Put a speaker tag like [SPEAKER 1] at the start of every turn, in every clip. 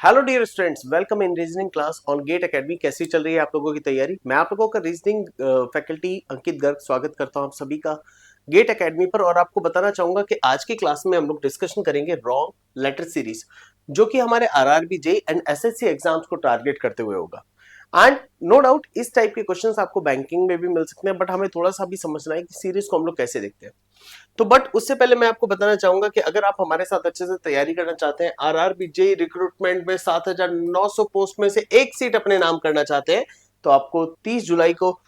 [SPEAKER 1] Hello dear students, welcome in reasoning class on Gate Academy. कैसी चल रही है आप लोगों की तैयारी? मैं आप लोगों का रीजनिंग फैकल्टी अंकित गर्ग स्वागत करता हूं आप सभी का गेट एकेडमी पर। और आपको बताना चाहूंगा कि आज की क्लास में हम लोग डिस्कशन करेंगे रॉन्ग लेटर सीरीज, जो कि हमारे RRB JEE and SSC exams को टारगेट करते हुए होगा। एंड नो डाउट इस टाइप के क्वेश्चंस आपको बैंकिंग में भी मिल सकते हैं, बट हमें थोड़ा सा भी समझना है कि सीरीज को हम लोग कैसे देखते हैं। तो बट उससे पहले मैं आपको बताना चाहूंगा कि अगर आप हमारे साथ अच्छे से तैयारी करना चाहते हैं, आरआरबी जेईई रिक्रूटमेंट में 7,900 पोस्ट में से एक सीट अपने नाम करना चाहते हैं, तो आपको 30 जुलाई को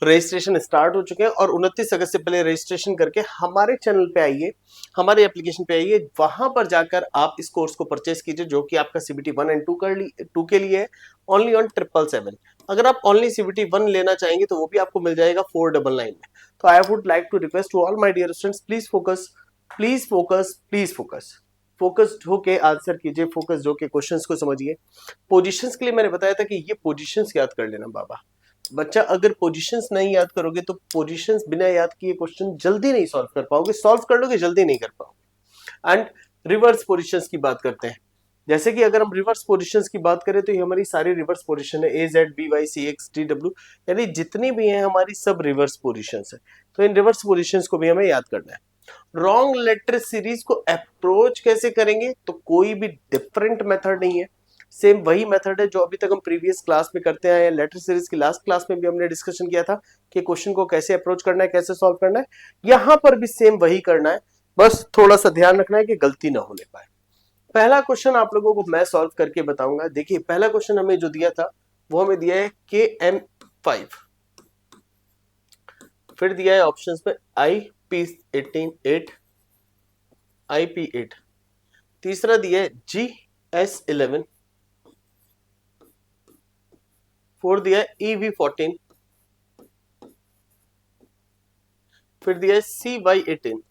[SPEAKER 1] रजिस्ट्रेशन स्टार्ट हो चुके हैं और 29 अगस्त से पहले रजिस्ट्रेशन करके हमारे चैनल पे आइए, हमारे एप्लीकेशन पे आइए। वहां पर जाकर आप इस कोर्स को परचेस कीजिए, जो कि आपका सीबीटी 1 एंड 2 के लिए है, ओनली ऑन 777। अगर आप ओनली सीबीटी 1 लेना चाहेंगे तो वो भी आपको मिल जाएगा 499 में। तो I would like to request to all my dear students, please focus, please focus, please focus. Focused होके आंसर कीजिए, फोकस्ड होके क्वेश्चंस को समझिए। पोजीशंस के लिए मैंने बताया था कि ये पोजीशंस याद कर लेना बाबा। बच्चा अगर पोजीशंस नहीं याद करोगे तो पोजीशंस बिना याद किए क्वेश्चन जल्दी नहीं सॉल्व कर पाओगे, सॉल्व कर लोगे जल्दी नहीं कर पाओगे। एंड रिवर्स पोजीशंस की बात करते हैं। जैसे कि अगर हम रिवर्स पोजीशंस की बात करें तो ये हमारी सारी रिवर्स पोजीशन है, A Z B Y C X D W, यानी जितनी भी हैं हमारी सब रिवर्स पोजीशंस है। तो इन रिवर्स पोजीशंस को भी हमें याद करना है। रॉन्ग लेटर सीरीज को अप्रोच कैसे करेंगे? तो कोई भी डिफरेंट मेथड नहीं है, सेम वही मेथड है जो अभी तक हम प्रीवियस क्लास में करते आए हैं। लेटर सीरीज की लास्ट क्लास में भी हमने डिस्कशन किया था कि क्वेश्चन को कैसे अप्रोच करना है, कैसे सॉल्व करना है। यहां पर भी सेम वही करना है, बस थोड़ा सा ध्यान रखना है कि गलती ना होने पाए। पहला क्वेश्चन आप लोगों को मैं सॉल्व करके बताऊंगा। देखिए पहला क्वेश्चन हमें जो दिया था वो हमें दिया है के एम 5, फिर दिया है ऑप्शंस में आई पी 18 8, आई पी 8, तीसरा दिया है जी एस 11, फोर्थ दिया है ईवी 14, फिर दिया है सी वाई 18।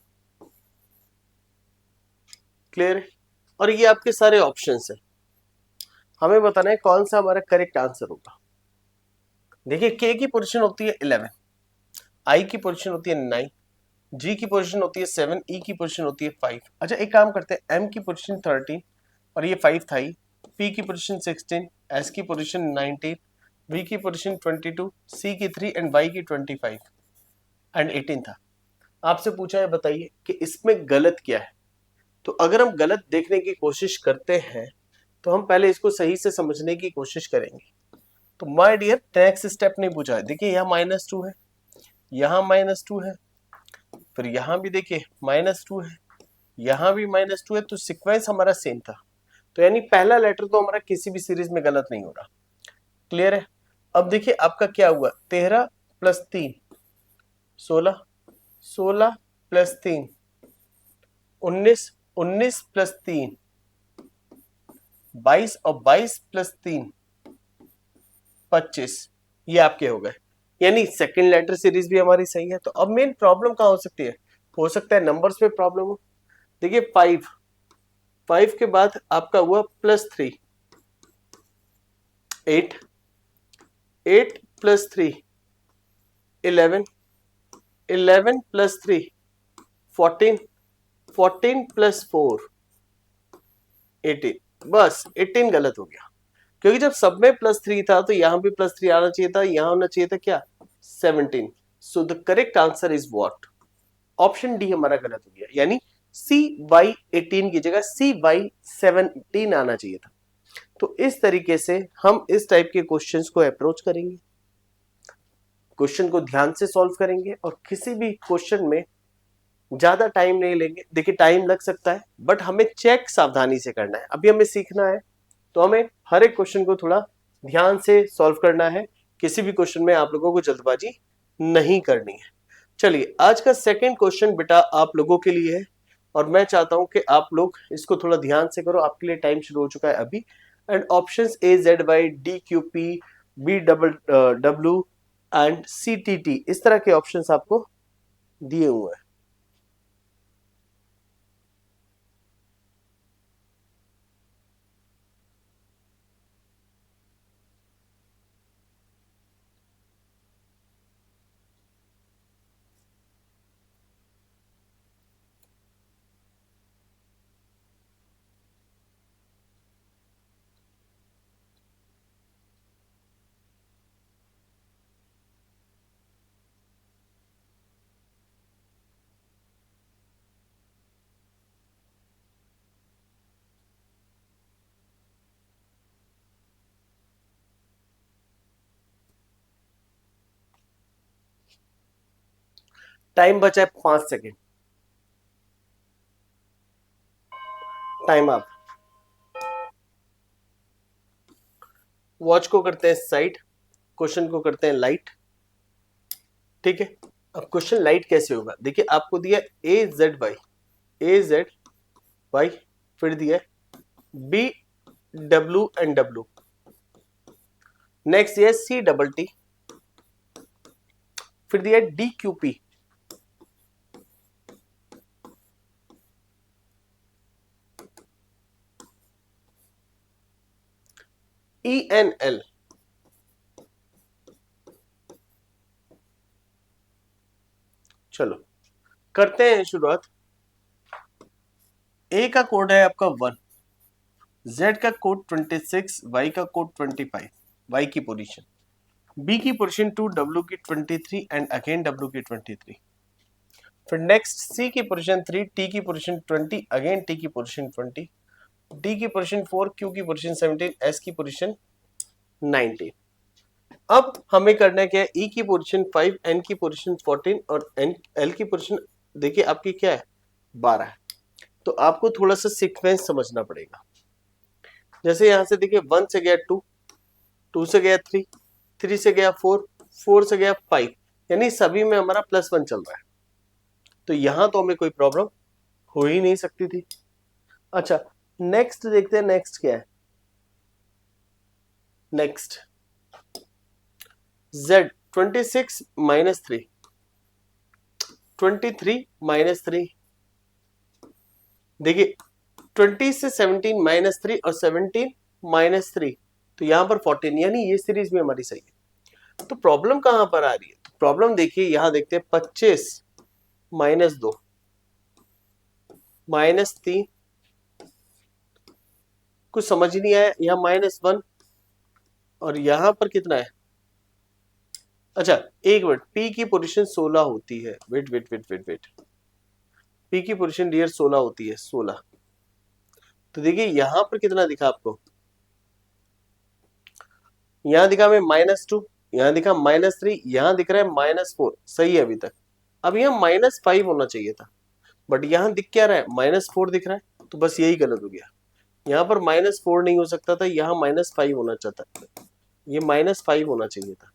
[SPEAKER 1] क्लियर? और ये आपके सारे ऑप्शंस है, हमें बताना है कौन सा हमारा करेक्ट आंसर होगा। देखिए के की पोजीशन होती है 11, आई की पोजीशन होती है 9, जी की पोजीशन होती है 7, ई की पोजीशन होती है 5। अच्छा एक काम करते हैं, एम की पोजीशन 13 और ये 5 था ही, पी की पोजीशन 16, एस की पोजीशन 19, वी की पोजीशन 22, सी की 3 एंड वाई की 25 एंड 18 था। आपसे पूछा है बताइए कि इसमें गलत क्या है। तो अगर हम गलत देखने की कोशिश करते हैं तो हम पहले इसको सही से समझने की कोशिश करेंगे। तो माय डियर नेक्स्ट स्टेप नहीं पूछा है। देखिए यहाँ -2 है, यहाँ -2 है, फिर यहाँ भी देखिए -2 है, यहाँ भी -2 है, तो सीक्वेंस हमारा सेम था। तो यानी पहला लेटर तो हमारा किसी भी सीरीज में गलत नहीं हो रहा। क्लियर है? अब देखिए आपका क्या हुआ, 13 + 3 16, 16 + 3 19, 19 + 3 22 और 22 + 3 25, ये आपके हो गए। यानी सेकंड लेटर सीरीज भी हमारी सही है। तो अब मेन प्रॉब्लम कहां हो सकती है? हो सकता है नंबर्स में प्रॉब्लम हो। देखिए 5 के बाद आपका हुआ +3, 8, 8 + 3 11, 11 + 3 14, 14 + 4 18। बस 18 गलत हो गया, क्योंकि जब सब में +3 था तो यहां भी +3 आना चाहिए था, यहां होना चाहिए था क्या, 17। So the correct answer is what? Option D हमारा गलत हो गया, यानी सी वाई 18 की जगह सी वाई 17 आना चाहिए था। तो इस तरीके से हम इस टाइप के क्वेश्चंस को अप्रोच करेंगे, क्वेश्चन को ध्यान से सॉल्व करेंगे और किसी भी क्वेश्चन में ज्यादा टाइम नहीं लेंगे। देखिए टाइम लग सकता है बट हमें चेक सावधानी से करना है, अभी हमें सीखना है। तो हमें हर एक क्वेश्चन को थोड़ा ध्यान से सॉल्व करना है, किसी भी क्वेश्चन में आप लोगों को जल्दबाजी नहीं करनी है। चलिए आज का सेकंड क्वेश्चन बेटा आप लोगों के लिए है और मैं चाहता हूं कि आप लोग इसको थोड़ा ध्यान से करो। आपके लिए टाइम शुरू हो चुका है अभी। And options A Z Y D Q P B double W and C T T, इस तरह के ऑप्शंस आपको दिए हुए हैं। टाइम बचा है 5 सेकेंड। टाइम आप वॉच को करते हैं साइड, क्वेश्चन को करते हैं लाइट। ठीक है, अब क्वेश्चन लाइट कैसे होगा, देखिए आपको दिया A Z Y, A Z Y, फिर दिया B W and W, next दिया सी डबल टी, फिर दिया D Q P, E N L, चलो करते हैं शुरुआत। ए का कोड है आपका 1, जेड का कोड 26, वाई का कोड 25, वाई की पोजीशन, बी की पोजीशन 2, डब्ल्यू की 23 एंड अगेन डब्ल्यू की 23, फिर नेक्स्ट सी की पोजीशन 3, टी की पोजीशन 20, अगेन टी की पोजीशन 20, डी की पोजीशन 4, क्यू की पोजीशन 17, एस की पोजीशन 19। अब हमें करना क्या है, ई की पोजीशन 5, एन की पोजीशन 14 और एन एल की पोजीशन देखिए आपकी क्या है 12 है। तो आपको थोड़ा सा सीक्वेंस समझना पड़ेगा। जैसे यहां से देखिए 1 से गया 2, 2 से गया 3, 3 से गया 4, 4 से गया 5, यानी सभी में हमारा +1 चल रहा है। तो यहां तो हमें कोई प्रॉब्लम हो ही नहीं सकती थी। अच्छा नेक्स्ट देखते हैं, नेक्स्ट क्या है, नेक्स्ट Z 26 माइनस 3, 23 माइनस 3, देखिए 20 से 17 माइनस 3 और 17 माइनस 3, तो यहां पर 14, यानी ये सीरीज भी हमारी सही है। तो प्रॉब्लम कहां पर आ रही है, तो प्रॉब्लम देखिए यहां देखते हैं 25 माइनस 2 माइनस 3, कुछ समझ ही नहीं आया, यहां -1 और यहां पर कितना है। अच्छा एक मिनट, पी की पोजीशन 16 होती है, wait wait wait wait wait, P की पोजीशन डियर 16 होती है, 16। तो देखिए यहां पर कितना दिखा आपको, यहां दिखा हमें -2, यहां दिखा -3, यहां दिख रहा है -4, सही है अभी तक। अब यहां -5 होना चाहिए था, बट यहां दिख क्या रहा है, -4 दिख रहा है, तो बस यही गलत हो गया। यहाँ पर -4 नहीं हो सकता था, यहाँ -5 होना चाहता, ये -5 होना चाहिए था,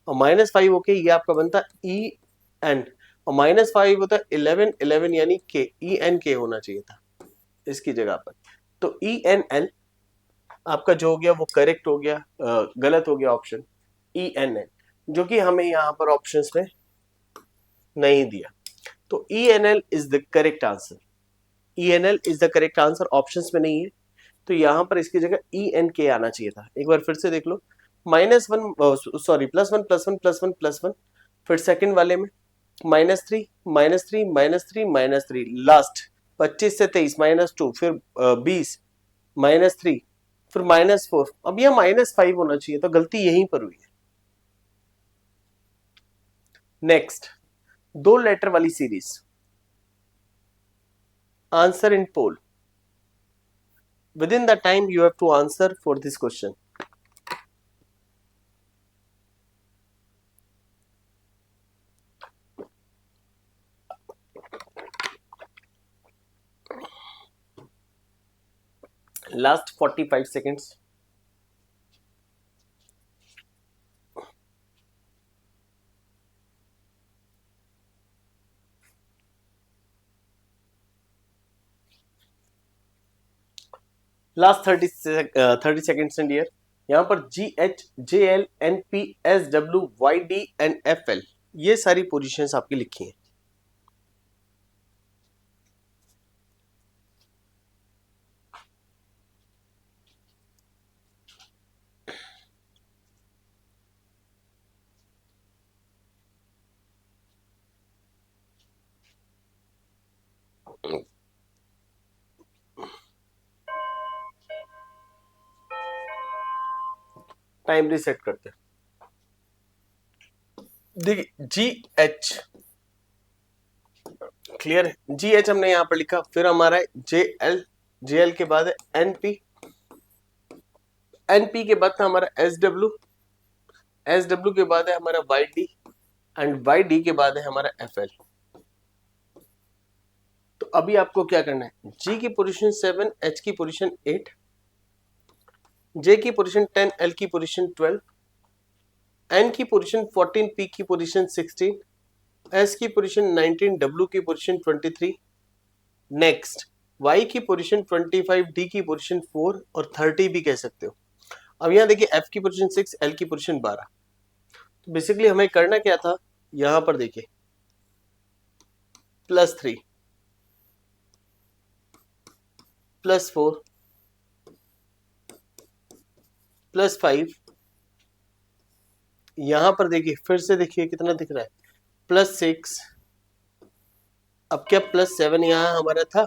[SPEAKER 1] और -5 होके ये आपका बनता ई एन, और -5 होता 11, 11 यानी के, ई एन के होना चाहिए था इसकी जगह पर। तो ई एन एल आपका जो हो गया वो करेक्ट हो गया, गलत हो गया ऑप्शन ई एन एल, जो कि हमें यहाँ पर ऑप्शंस में नहीं दिया। तो E N L is the correct answer, E N L is the correct answer, options में नहीं है। तो यहाँ पर इसकी जगह ई एन के आना चाहिए था। एक बार फिर से देख लो, -1 सॉरी +1 +1 +1 +1, फिर सेकंड वाले में -3 -3 -3 -3, लास्ट 25 से 23 -2, फिर 20 -3, फिर -4, अब यह -5 होना चाहिए, तो गलती यहीं पर हुई है। नेक्स्ट 2 लेटर वाली series, answer in poll, within the time you have to answer for this question. Last 45 seconds. Last 30 seconds and here. यहाँ पर GH, JL, NP, SW, YD and FL, ये सारी पोजीशंस आपकी लिखी हैं। टाइम रिसेट करते हैं। देखिए GH क्लियर है, GH हमने यहाँ पर लिखा, फिर हमारा है JL, JL के बाद है NP, NP के बाद था हमारा SW, SW के बाद है हमारा YD, एंड वाई डी के बाद है हमारा एफ एल। तो अभी आपको क्या करना है, जी की पोजीशन 7, एच की पोजीशन 8, जे की पोजीशन 10, एल की पोजीशन 12, एन की पोजीशन 14, पी की पोजीशन 16, एस की पोजीशन 19, डब्ल्यू की पोजीशन 23, नेक्स्ट वाई की पोजीशन 25, डी की पोजीशन 4 और 30 भी कह सकते हो। अब यहाँ देखिए एफ की पोजीशन 6, एल की पोजीशन 12। तो बेसिकली हमें करना क्या था, यहां पर देखिए +3 +4 +5, यहां पर देखिए फिर से देखिए कितना दिख रहा है +6। अब क्या +7 यहां हमारा था,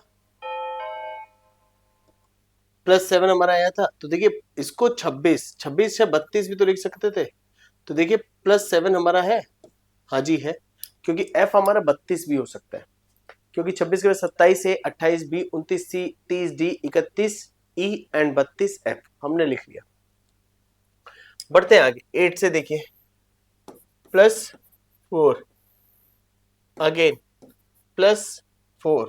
[SPEAKER 1] +7 हमारा आया था। तो देखिए इसको 26 या 32 भी तो लिख सकते थे। तो देखिए +7 हमारा है, हाँ जी है, क्योंकि एफ हमारा 32 भी हो सकता है, क्योंकि 26 के बाद 27 है, 28 B, 29 C, 30 D, 31 E and 32 F हमने लिख लिया। बढ़ते हैं आगे 8 से, देखिए +4 अगेन +4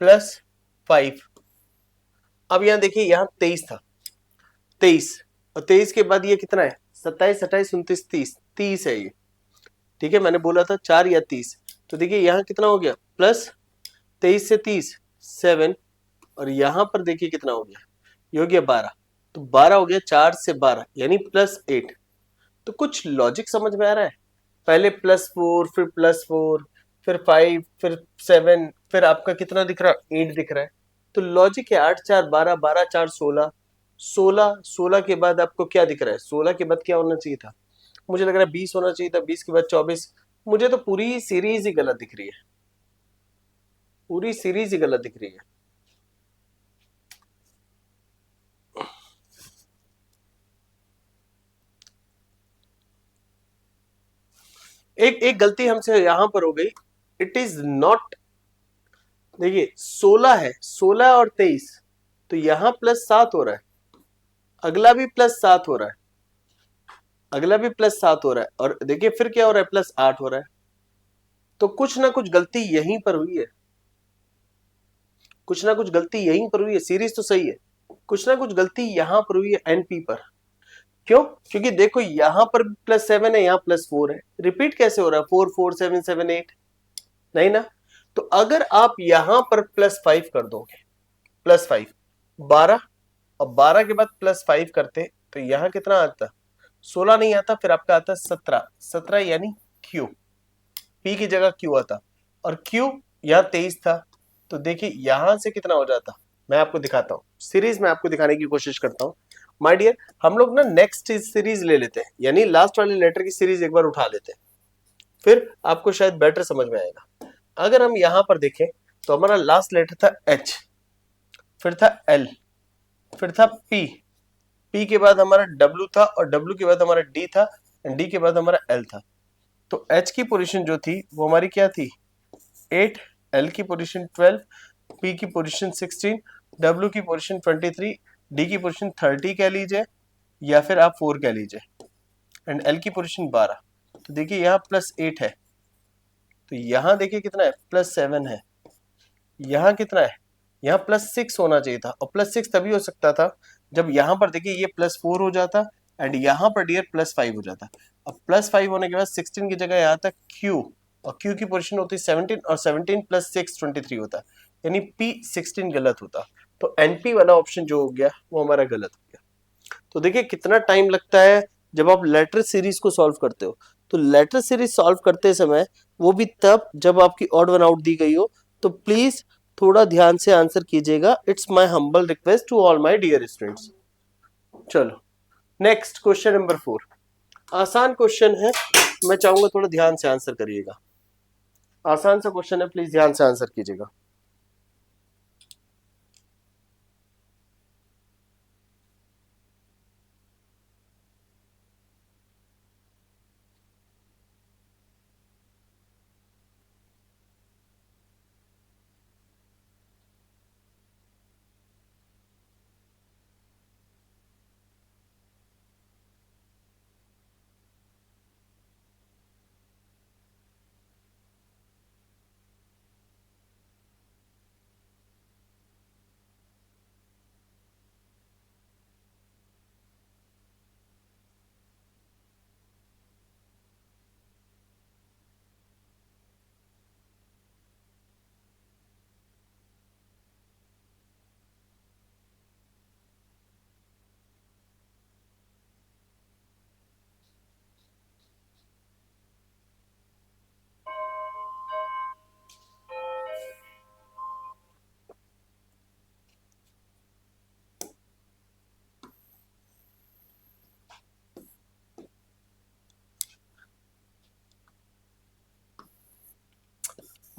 [SPEAKER 1] +5। अब यहां देखिए यहां 23 था, 23 और 23 के बाद ये कितना है 27, 28, 29, 30, 30 है ये, ठीक है। मैंने बोला था 4 या 30। तो देखिए यहाँ कितना हो गया +23 से 30 7, और यहां पर देखिए कितना हो गया, ये हो गया 12। तो 12 हो गया 4 से 12 यानी +8। तो कुछ लॉजिक समझ में आ रहा है, पहले +4 फिर +4 फिर 5 फिर 7 फिर आपका कितना दिख रहा है 8 दिख रहा है। तो लॉजिक है 8 4 12 12 4 16 16 16 के बाद आपको क्या दिख रहा है, 16 के बाद क्या होना चाहिए था, मुझे लग रहा है 20 होना चाहिए था, 20 के बाद 24। मुझे तो पूरी सीरीज ही गलत दिख रही है, पूरी सीरीज ही गलत दिख रही है। एक एक गलती हमसे यहां पर हो गई, इट इज नॉट, देखिए 16 है, 16 और 23, तो यहां +7 हो रहा है, अगला भी +7 हो रहा है, अगला भी +7 हो रहा है, और देखिए फिर क्या हो रहा है +8 हो रहा है। तो कुछ ना कुछ गलती यहीं पर हुई है, कुछ ना कुछ गलती यहीं पर हुई है, सीरीज तो सही है, कुछ ना कुछ गलती यहां पर हुई है एनपी पर। क्यों, क्योंकि देखो यहां पर +7 है, यहाँ +4 है, रिपीट कैसे हो रहा है 4 4 7 7 8, नहीं ना। तो अगर आप यहां पर +5 कर दोगे, +5 12, और 12 के बाद +5 करते तो यहां कितना आता, 16 नहीं आता, फिर आपका आता 17, 17 यानी क्यू, पी की जगह क्यू आता, और क्यू यहाँ 23 था। तो देखिए यहां से कितना हो जाता, मैं आपको दिखाता हूँ, सीरीज में आपको दिखाने की कोशिश करता हूँ माय डियर। हम लोग ना नेक्स्ट सीरीज ले लेते हैं, यानी लास्ट वाले लेटर की सीरीज एक बार उठा लेते हैं, फिर आपको शायद बेटर समझ में आएगा। अगर हम यहां पर देखें तो हमारा लास्ट लेटर था एच, फिर था एल, फिर था पी, पी के बाद हमारा डब्ल्यू था, और डब्ल्यू के बाद हमारा डी था, एंड डी के बाद हमारा एल था। तो एच की पोजीशन जो थी वो हमारी क्या थी 8, एल की पोजीशन 12, पी की पोजीशन 16, डब्ल्यू की पोजीशन 23, डी की पोजीशन 30 कह लीजिए, या फिर आप 4 कह लीजिए, एंड एल की पोजीशन 12। तो देखिए यहाँ +8 है, तो यहाँ देखिए कितना है +7 है, यहाँ कितना है, यहाँ +6 होना चाहिए था, और +6 तभी हो सकता था जब यहाँ पर देखिए ये +4 हो जाता, एंड यहाँ पर डियर +5 हो जाता। अब +5 होने के बाद 16 की जगह यहाँ तक Q, और Q की पोजीशन होती है 17, और 17 + 6 23 होता, यानी P16 गलत होता। तो NP वाला ऑप्शन जो हो गया वो हमारा गलत हो गया। तो देखिए कितना टाइम लगता है जब आप लेटर सीरीज को सॉल्व करते हो। तो लेटर सीरीज सॉल्व करते समय, वो भी तब जब आपकी ऑड वन आउट दी गई हो, तो प्लीज थोड़ा ध्यान से आंसर कीजिएगा, it's my humble request to all my dear students. चलो नेक्स्ट क्वेश्चन नंबर 4, आसान क्वेश्चन है, मैं चाहूंगा थोड़ा ध्यान से आंसर करिएगा, आसान सा क्वेश्चन है, प्लीज ध्यान से आंसर कीजिएगा।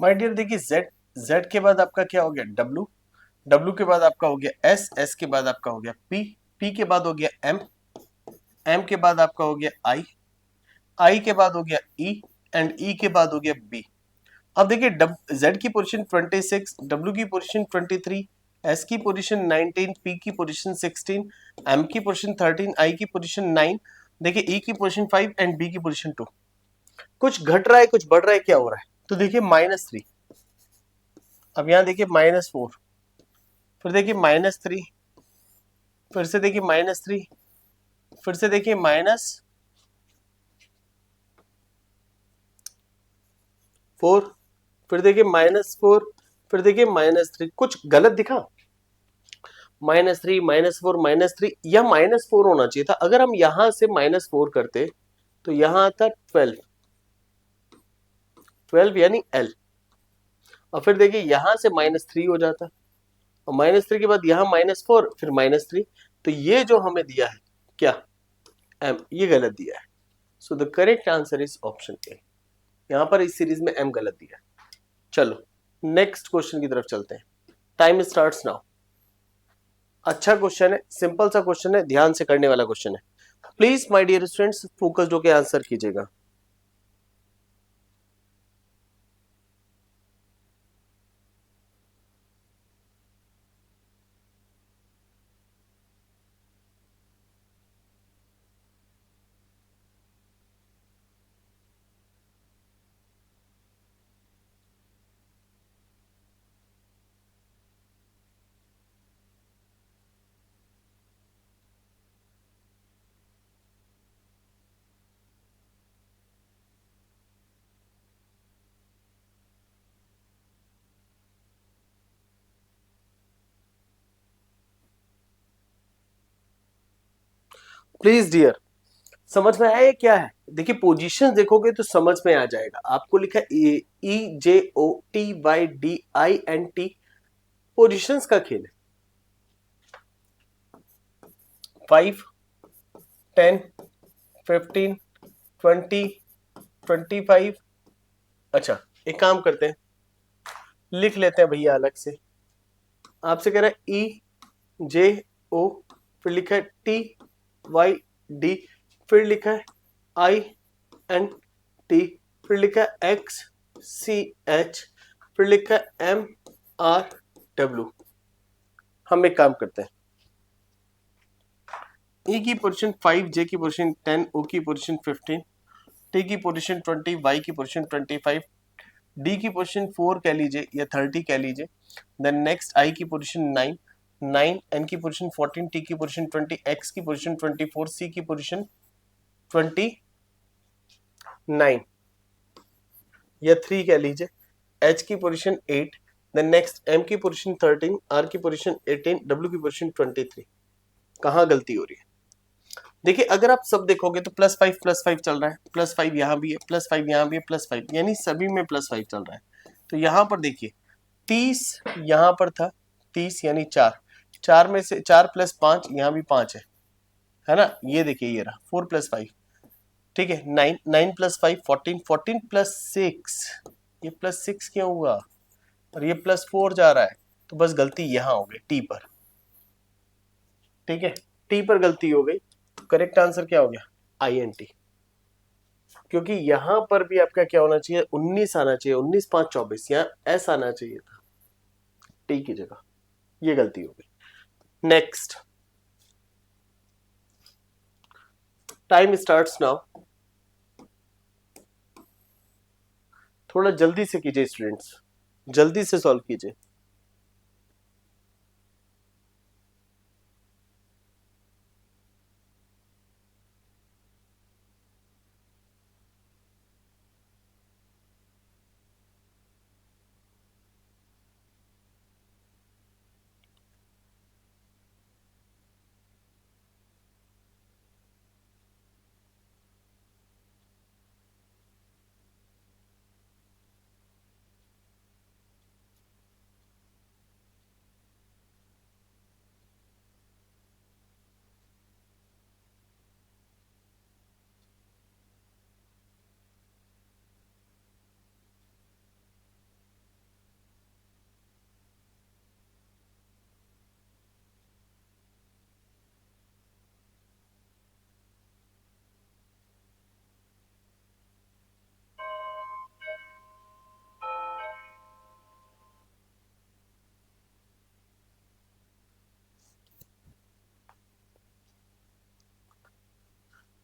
[SPEAKER 1] माय डियर देखिए z, z के बाद आपका क्या हो गया w, w के बाद आपका हो गया s, s के बाद आपका हो गया p, p के बाद हो गया m, m के बाद आपका हो गया i, i के बाद हो गया e एंड e के बाद हो गया b। अब देखिए z की पोजीशन 26, w की पोजीशन 23, s की पोजीशन 19, p की पोजीशन 16, m की पोजीशन 13, i की पोजीशन 9, देखिए e की पोजीशन 5 एंड b की पोजीशन 2। कुछ घट रहा है कुछ बढ़ रहा है, क्या हो रहा है? तो देखिए -3, अब यहां देखिए -4, फिर देखिए -3, फिर से देखिए -3, फिर से देखिए -4, फिर देखिए -4, फिर देखिए -3। कुछ गलत दिखा? -3, -4, -3 या -4 होना चाहिए था। अगर हम यहां से -4 करते तो यहां आता 12, 12 यानी L, और फिर देखिए यहां से -3 हो जाता, और -3 के बाद यहाँ -4 फिर -3। तो ये जो हमें दिया है क्या, M, ये गलत दिया है। So the correct answer is option A. यहां पर इस सीरीज में M गलत दिया है। चलो नेक्स्ट क्वेश्चन की तरफ चलते हैं। Time starts now. अच्छा क्वेश्चन है, सिंपल सा क्वेश्चन है, ध्यान से करने वाला क्वेश्चन है। Please my dear students focused होकर आंसर कीजिएगा। प्लीज डियर, समझ में आया ये क्या है? देखिए पोजीशन देखोगे तो समझ में आ जाएगा। आपको लिखा है EJOTYDINT, पोजीशंस का खेल है। 5, 10, 15, 20, 25। अच्छा एक काम करते हैं, लिख लेते हैं भैया अलग से। आपसे कह रहा है EJO, फिर लिखा है TYD, फिर लिखा है INT, फिर लिखा है XCH, फिर लिखा है MRW। हम एक काम करते हैं, E की पोजीशन 5, J की पोजीशन 10, O की पोजीशन 15, T की पोजीशन 20, Y की पोजीशन 25, D की पोजीशन 4 कह लीजिए या 30 कह लीजिए। देन नेक्स्ट I की पोजीशन 9, 9, N की पोजीशन 14, T की पोजीशन 20, X की पोजीशन 24, C की पोजीशन 29 या 3 कह लीजिए, H की पोजीशन 8, देन नेक्स्ट M की पोजीशन 13, R की पोजीशन 18, W की पोजीशन 23। कहाँ गलती हो रही है? देखिए अगर आप सब देखोगे तो +5 चल रहा है, +5 यहाँ भी है, +5 यहाँ भी है, +5 यानी सभी में +5 चल रहा है। तो यहाँ पर देखिए 30 यहाँ पर था, 30 यानी 4, 4 में से 4 + 5 यहाँ भी 5 है ना? ये देखिए ये रहा 4 + 5, ठीक है। 9, 9 + 5 14, 14 + 6, ये +6 क्यों हुआ? और ये +4 जा रहा है, तो बस गलती यहाँ हो गई टी पर, ठीक है। टी पर गलती हो गई, तो करेक्ट आंसर क्या हो गया? INT। क्योंकि यहां पर भी आपका क्या होना चाहिए? 19 आना चाहिए, 19 5 24, यहाँ S आना चाहिए था टी की जगह, ये गलती हो गई। Next, time starts now. थोड़ा जल्दी से कीजिए स्टूडेंट्स, जल्दी से सॉल्व कीजिए।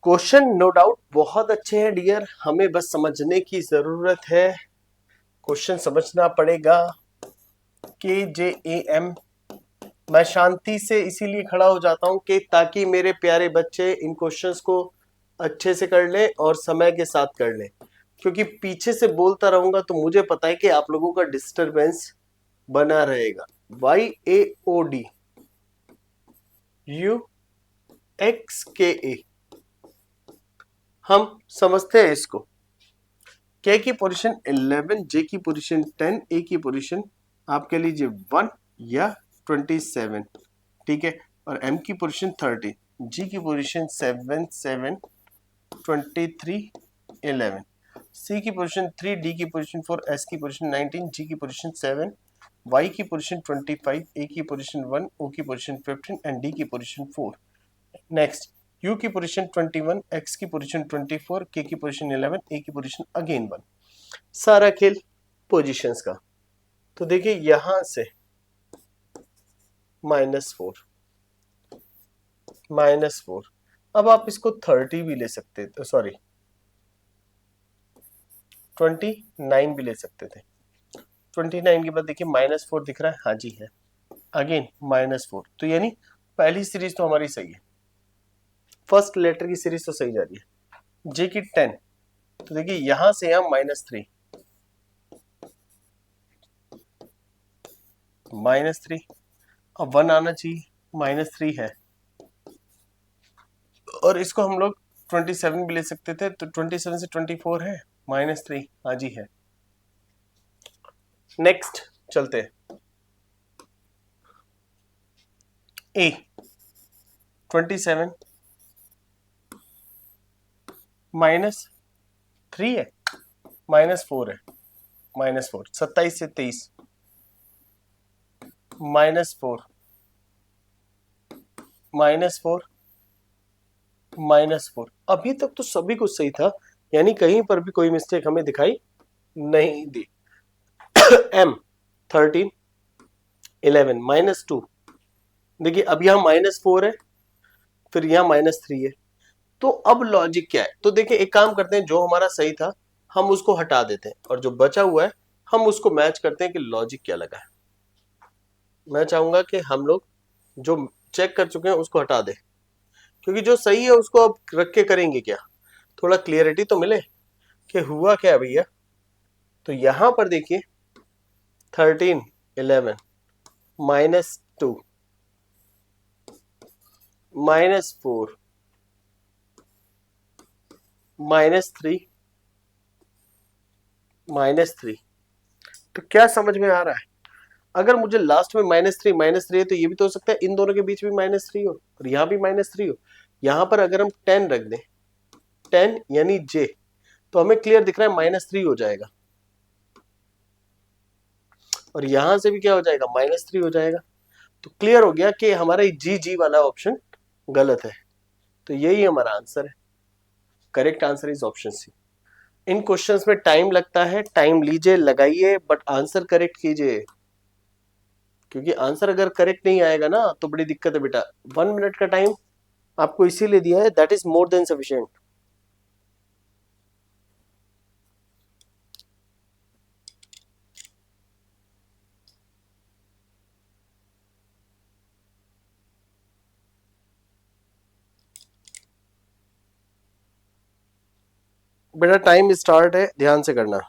[SPEAKER 1] क्वेश्चन नो डाउट बहुत अच्छे हैं डियर, हमें बस समझने की जरूरत है। क्वेश्चन समझना पड़ेगा। KJAM, मैं शांति से इसीलिए खड़ा हो जाता हूं कि ताकि मेरे प्यारे बच्चे इन क्वेश्चंस को अच्छे से कर लें और समय के साथ कर लें, क्योंकि पीछे से बोलता रहूंगा तो मुझे पता है कि आप लोगों का डिस्टरबेंस बना रहेगा। YAOD UXKA, हम समझते हैं इसको। K की पोजीशन 11, J की पोजीशन 10, A की पोजीशन आप कह लीजिए 1 या 27, ठीक है, और M की पोजीशन 30, G की पोजीशन 7 7 23 11, C की पोजीशन 3, D की पोजीशन 4, S की पोजीशन 19, G की पोजीशन 7, Y की पोजीशन 25, A की पोजीशन 1, O की पोजीशन 15 एंड D की पोजीशन 4। नेक्स्ट, U की पोजीशन 21, X की पोजीशन 24, K की पोजीशन 11, A की पोजीशन अगेन 1। सारा खेल पोजीशंस का। तो देखिए यहां से -4, अब आप इसको 30 भी ले सकते थे, सॉरी 29 भी ले सकते थे। 29 के बाद देखिए -4 दिख रहा है, हाँ जी है, अगेन -4, तो यानी पहली सीरीज तो हमारी सही है, फर्स्ट लेटर की सीरीज तो सही जा रही है। जे की 10, तो देखिए यहां से यहां -3, अब 1 आना चाहिए, -3 है, और इसको हम लोग 27 भी ले सकते थे, तो 27 से 24 है, -3, हाँ जी है। नेक्स्ट चलते हैं, ए 27 -3 है, -4 है, -4, 27 से 23, -4, -4, -4, अभी तक तो सभी कुछ सही था, यानी कहीं पर भी कोई मिस्टेक हमें दिखाई नहीं दी। M 13 11 -2, देखिए अब यहाँ -4 है, फिर यहाँ -3 है, तो अब लॉजिक क्या है, तो देखिए एक काम करते हैं, जो हमारा सही था हम उसको हटा देते हैं, और जो बचा हुआ है हम उसको मैच करते हैं कि लॉजिक क्या लगा है। मैं चाहूंगा कि हम लोग जो चेक कर चुके हैं उसको हटा दें, क्योंकि जो सही है उसको अब रख के करेंगे क्या, थोड़ा क्लियरिटी तो मिले कि हुआ क्या भैया। तो यहां पर देखिए 13 11 -2 -4 -3 -3, तो क्या समझ में आ रहा है, अगर मुझे लास्ट में -3 है, तो ये भी तो हो सकता है इन दोनों के बीच भी -3 हो और यहाँ भी -3 हो। यहाँ पर अगर हम 10 रख दें, 10 यानी J, तो हमें क्लियर दिख रहा है -3 हो जाएगा, और यहां से भी क्या हो जाएगा, -3 हो जाएगा। तो क्लियर हो गया कि हमारा जी वाला ऑप्शन गलत है, तो यही हमारा आंसर है। Correct answer is option C. इन क्वेश्चंस में टाइम लगता है, टाइम लीजिए, लगाइए, बट आंसर करेक्ट कीजिए, क्योंकि आंसर अगर करेक्ट नहीं आएगा ना तो बड़ी दिक्कत है बेटा। 1 मिनट का टाइम आपको इसीलिए दिया है, that is more than sufficient. बेटा टाइम स्टार्ट है, ध्यान से करना।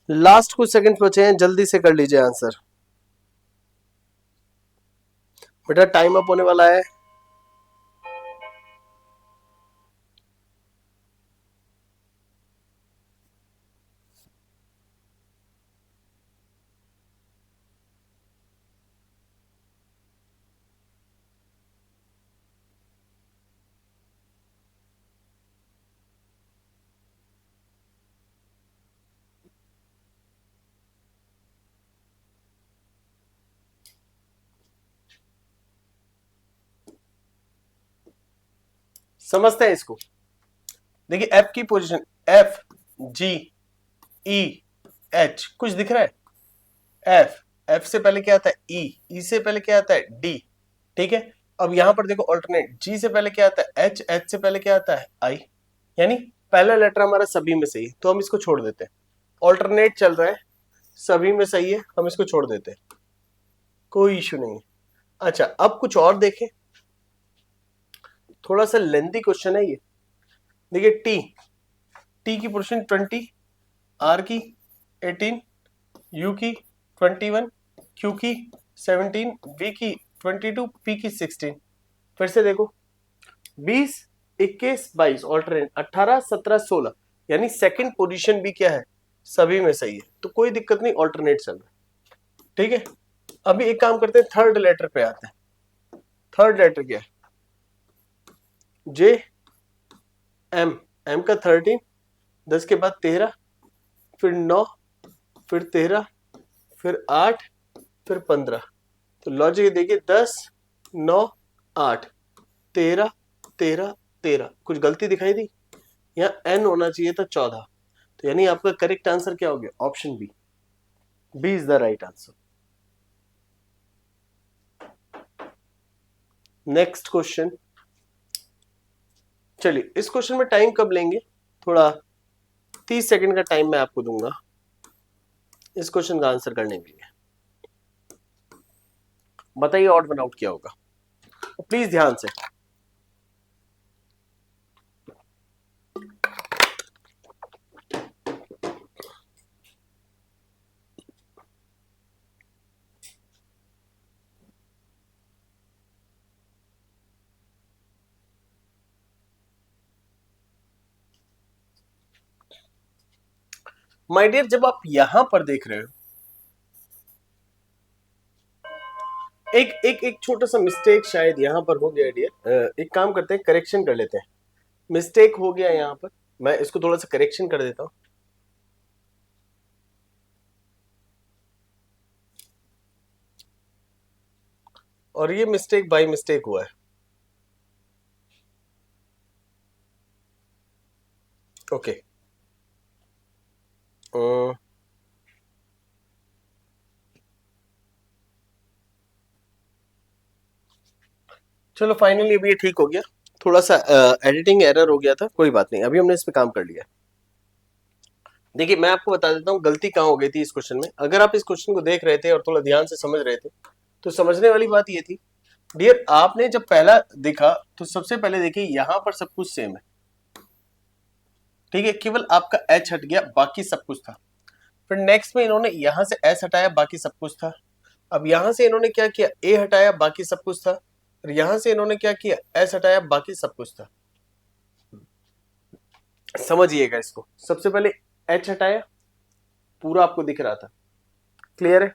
[SPEAKER 1] लास्ट कुछ सेकंड बचे हैं, जल्दी से कर लीजिए आंसर। बेटा टाइम अप होने वाला है। समझते हैं इसको। देखिए एफ की position, F G E H, कुछ दिख रहा है? एफ से पहले क्या आता है? ई से पहले क्या आता है? डी। ठीक है, अब यहां पर देखो ऑल्टरनेट, जी से पहले क्या आता है? एच से पहले क्या आता है? आई। यानी पहला लेटर हमारा सभी में सही है, तो हम इसको छोड़ देते हैं। ऑल्टरनेट चल रहा है, सभी में सही है, हम इसको छोड़ देते हैं, कोई इश्यू नहीं है। अच्छा, अब कुछ और देखें, थोड़ा सा लेंथी क्वेश्चन है ये। देखिए टी की पोजीशन 20, आर की 18, यू की 21, क्यू की 17, वी की 22, पी की 16। फिर से देखो 20, 21, 22 ऑल्टरनेट, 18, 17, 16, यानी सेकंड पोजीशन भी क्या है? सभी में सही है, तो कोई दिक्कत नहीं, ऑल्टरनेट चल रहा है। ठीक है, अभी एक काम करते हैं, थर्ड लेटर पे आते हैं। थर्ड लेटर क्या है? जे एम, एम का 13, 10 के बाद 13, फिर 9, फिर 13, फिर 8, फिर 15। तो लॉजिक देखिए 10, 9, 8, 13, 13, 13, कुछ गलती दिखाई दी? यहाँ एन होना चाहिए था 14, तो यानी आपका करेक्ट आंसर क्या हो गया? Option B. B is the right answer. Next question, चलिए इस क्वेश्चन में टाइम कब लेंगे? थोड़ा 30 सेकंड का टाइम मैं आपको दूंगा इस क्वेश्चन का आंसर करने के लिए। बताइए ऑड वन आउट क्या होगा, प्लीज ध्यान से। माय डियर, जब आप यहां पर देख रहे हो, एक एक एक छोटा सा मिस्टेक शायद यहां पर हो गया डियर। एक काम करते हैं, करेक्शन कर लेते हैं। मिस्टेक हो गया यहां पर, मैं इसको थोड़ा सा करेक्शन कर देता हूं। और ये मिस्टेक बाय मिस्टेक हुआ है। ओके, चलो फाइनली अभी ये ठीक हो गया। थोड़ा सा एडिटिंग एरर हो गया था, कोई बात नहीं, अभी हमने इस पे काम कर लिया। देखिए मैं आपको बता देता हूँ गलती कहाँ हो गई थी इस क्वेश्चन में। अगर आप इस क्वेश्चन को देख रहे थे और थोड़ा ध्यान से समझ रहे थे, तो समझने वाली बात ये थी डियर, आपने जब पहला देखा तो सबसे पहले देखिए यहां पर सब कुछ सेम है। ठीक है, केवल आपका एच हट गया, बाकी सब कुछ था। फिर नेक्स्ट में इन्होंने यहां से एस हटाया, बाकी सब कुछ था। अब यहां से इन्होंने क्या किया? ए हटाया, बाकी सब कुछ था। और यहां से इन्होंने क्या किया? एस हटाया, बाकी सब कुछ था। समझिएगा इसको, सबसे पहले एच हटाया, पूरा आपको दिख रहा था, क्लियर है?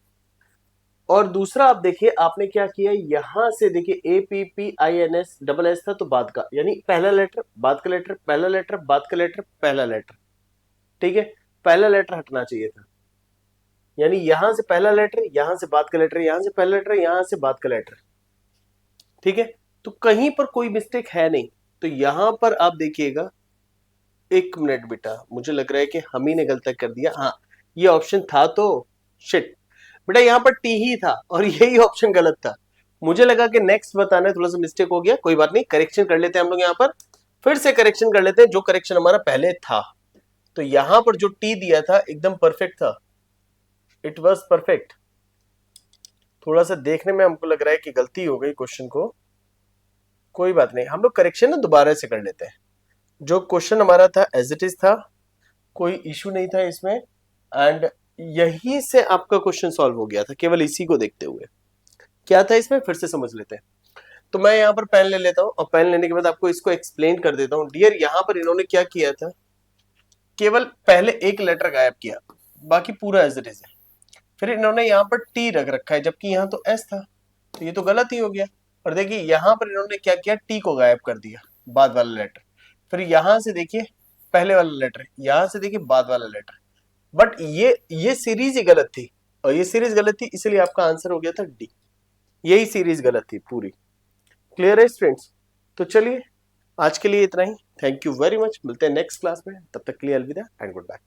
[SPEAKER 1] और दूसरा आप देखिए आपने क्या किया, यहां से देखिए A P P I N S double S था, तो बाद का, यानी पहला लेटर बाद का लेटर, पहला लेटर बाद का लेटर, पहला लेटर। ठीक है, पहला लेटर हटना चाहिए था, यानी यहां से पहला लेटर, यहां से बाद का लेटर, यहां से पहला लेटर, यहां से बाद का लेटर। ठीक है, तो कहीं पर कोई मिस्टेक है नहीं। तो यहां पर आप देखिएगा, एक मिनट बेटा, मुझे लग रहा है कि हम ही ने गलती कर दिया। हाँ, ये ऑप्शन था तो शिट बेटा, यहाँ पर टी ही था और यही ऑप्शन गलत था। मुझे लगा कि नेक्स्ट बताना है, थोड़ा सा मिस्टेक हो गया, कोई बात नहीं, करेक्शन कर लेते हैं हम लोग। यहाँ पर फिर से करेक्शन कर लेते हैं, जो करेक्शन हमारा पहले था। तो यहां पर जो टी दिया था एकदम परफेक्ट था, इट वॉज परफेक्ट। थोड़ा सा देखने में हमको लग रहा है कि गलती हो गई क्वेश्चन को, कोई बात नहीं, हम लोग करेक्शन ना दोबारा से कर लेते हैं। जो क्वेश्चन हमारा था एज इट इज था, कोई इश्यू नहीं था इसमें, एंड यही से आपका क्वेश्चन सॉल्व हो गया था, केवल इसी को देखते हुए। क्या था इसमें, फिर से समझ लेते हैं। तो मैं यहाँ पर पेन ले लेता हूँ, और पेन लेने के बाद आपको इसको एक्सप्लेन कर देता हूँ। डियर, यहाँ पर इन्होंने क्या किया था, केवल पहले एक लेटर गायब किया, बाकी पूरा एज इट इज है। फिर इन्होंने यहाँ पर टी रख रखा है, जबकि यहाँ तो एस था, तो ये तो गलत ही हो गया। और देखिए यहाँ पर इन्होंने क्या किया, टी को गायब कर दिया, बाद वाला लेटर। फिर यहां से देखिए पहले वाला लेटर, यहां से देखिए बाद वाला लेटर। बट ये सीरीज ही गलत थी, और ये सीरीज गलत थी, इसलिए आपका आंसर हो गया था डी। यही सीरीज गलत थी पूरी। क्लियर है स्टूडेंट्स? तो चलिए आज के लिए इतना ही। Thank you very much. मिलते हैं नेक्स्ट क्लास में, तब तक के लिए अलविदा एंड गुड बाय।